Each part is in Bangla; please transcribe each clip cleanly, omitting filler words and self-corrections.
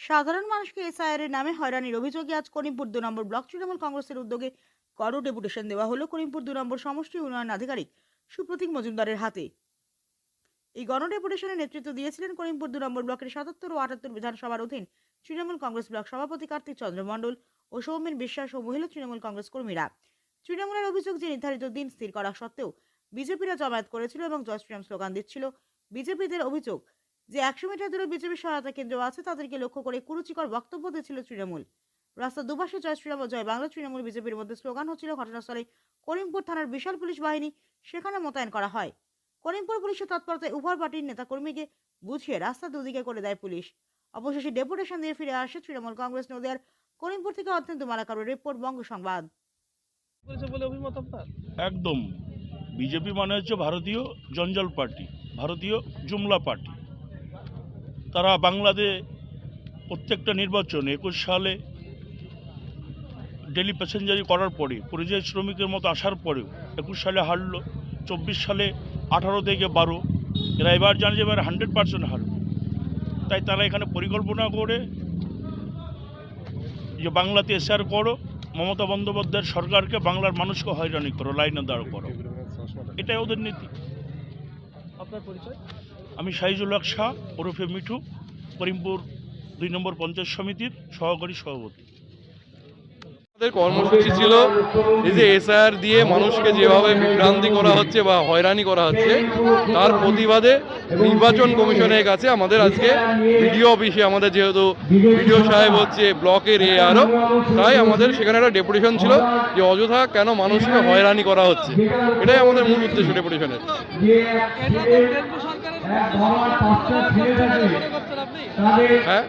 সাধারণ মানুষকে এসআইআর এর নামে হয়রানির অভিযোগে আজ করিমপুর 2 নম্বর ব্লক তৃণমূল কংগ্রেসের উদ্যোগে গণ ডেপুটেশন দেওয়া হলো করিমপুর 2 নম্বর সমষ্টি উন্নয়ন আধিকারিক সুপ্রতীক মজুমদারের হাতে। এই গণ ডেপুটেশনের নেতৃত্ব দিয়েছিলেন করিমপুর 2 নম্বর ব্লকের 77 ও 78 বিধানসভার অধীন তৃণমূল কংগ্রেস ব্লক সভাপতি কার্তিক চন্দ্র মণ্ডল ও সৌমেন বিশ্বাস ও মহিলা তৃণমূল কংগ্রেস কর্মীরা। তৃণমূলের অভিযোগ যে নির্ধারিত দিন স্থির করা সত্ত্বেও বিজেপিরা জমায়েত করেছিল এবং জয় শ্রীরাম স্লোগান দিচ্ছিল। বিজেপিদের অভিযোগ যে 100 মিটার দূরে বিজেপি সহায়তা কেন্দ্র আছে তাদেরকে লক্ষ্য করে কুরুচিকর বক্তব্য দিচ্ছিল তৃণমূল। রাস্তার দুপাশে জয় শ্রীরাম ও জয় বাংলা তৃণমূল বিজেপির মধ্যে স্লোগান হচ্ছিল। ঘটনাস্থলে করিমপুর থানার বিশাল পুলিশ বাহিনী সেখানে মোতায়েন করা হয়। করিমপুর পুলিশের তৎপরতায় উভয় পার্টির নেতাকর্মীকে বুঝিয়ে রাস্তা দুদিকে করে দেয় পুলিশ। অবশেষে ডেপুটেশন দিয়ে ফিরে আসে তৃণমূল কংগ্রেস নদিয়ার করিমপুর থেকে অত্যন্ত মালাকারের রিপোর্ট, বঙ্গ সংবাদ। একদম বিজেপি মানে হচ্ছে ভারতীয় জঞ্জাল পার্টি, ভারতীয় জুমলা পার্টি। তারা বাংলাদেশ প্রত্যেকটা নির্বাচন 21 সালে ডেলি প্যাসেঞ্জারি করার পরে পরিযায়ী শ্রমিকের মতো আসার পরেও 21 সালে হারলো, 24 সালে 18 থেকে 12, এরা এবার জানে যে এবার 100% হারবে। তাই তারা এখানে পরিকল্পনা করে যে বাংলাতে এসআর করো, মমতা বন্দ্যোপাধ্যায়ের সরকারকে বাংলার মানুষকে হয়রানি করো, লাইনে দাঁড় করো, এটাই ওদের নীতি। আপনার পরিচয়? আমি শাহিজুল হক শাহ ওরফে মিঠু, করিমপুর 2 নম্বর পঞ্চায়েত সমিতির সহকারী সভাপতি। আমাদের কর্মসূচি ছিল এই যে এসআইআর দিয়ে মানুষকে যেভাবে বিভ্রান্তি করা হচ্ছে বা হয়রানি করা হচ্ছে তার প্রতিবাদে নির্বাচন কমিশনের কাছে আমাদের আজকে বিডিও অফিসে, আমাদের যেহেতু বিডিও সাহেব হচ্ছে ব্লকের এআরও, তাই আমাদের সেখানে একটা ডেপুটেশন ছিল যে অযথা কেন মানুষকে হয়রানি করা হচ্ছে, এটাই আমাদের মূল উদ্দেশ্য ডেপুটেশনের। হ্যাঁ,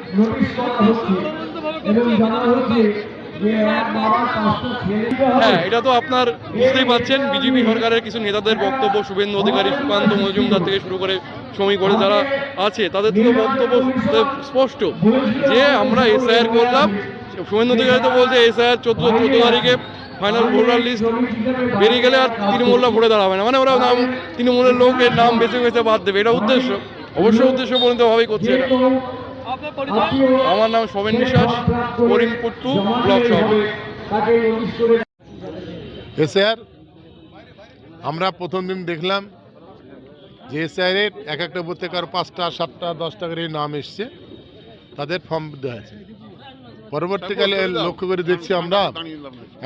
হ্যাঁ, এটা তো আপনার বুঝতেই পারছেন বিজেপি সরকারের কিছু নেতাদের বক্তব্য, শুভেন্দু অধিকারী, সুকান্ত মজুমদার থেকে শুরু করে শ্রমিক করে যারা আছে তাদের থেকে বক্তব্য স্পষ্ট যে আমরা এসআইআর করলাম। শুভেন্দু অধিকারী তো বলছে এসআইআর 14 তারিখে ফাইনাল ভোটার লিস্ট বেরিয়ে গেলে আর তৃণমূলরা ভোটে দাঁড়াবে না, মানে ওরা নাম তৃণমূলের লোকের নাম বেছে বেছে বাদ দেবে, এটা উদ্দেশ্য। অবশ্যই উদ্দেশ্য পরিণতভাবেই করছে এটা। আমার নাম সৌমেন বিশ্বাস, করিমপুর 2 ব্লক সভাপতি। এসআইআর আমরা প্রথম দিন দেখলাম যে এসআইআর এক একটা বুথ থেকে 5টা 7টা 10টা করে নাম এসছে, তাদের ফর্ম দেওয়া আছে। পরবর্তীকালে লক্ষ্য করে দেখছি আমরা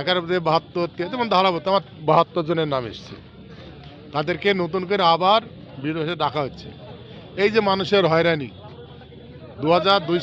11-72 যেমন ধারাবত আমার 72 জনের নাম এসছে, তাদেরকে নতুন করে আবার বিরোধে ডাকা হচ্ছে। এই যে মানুষের হয়রানি, 2002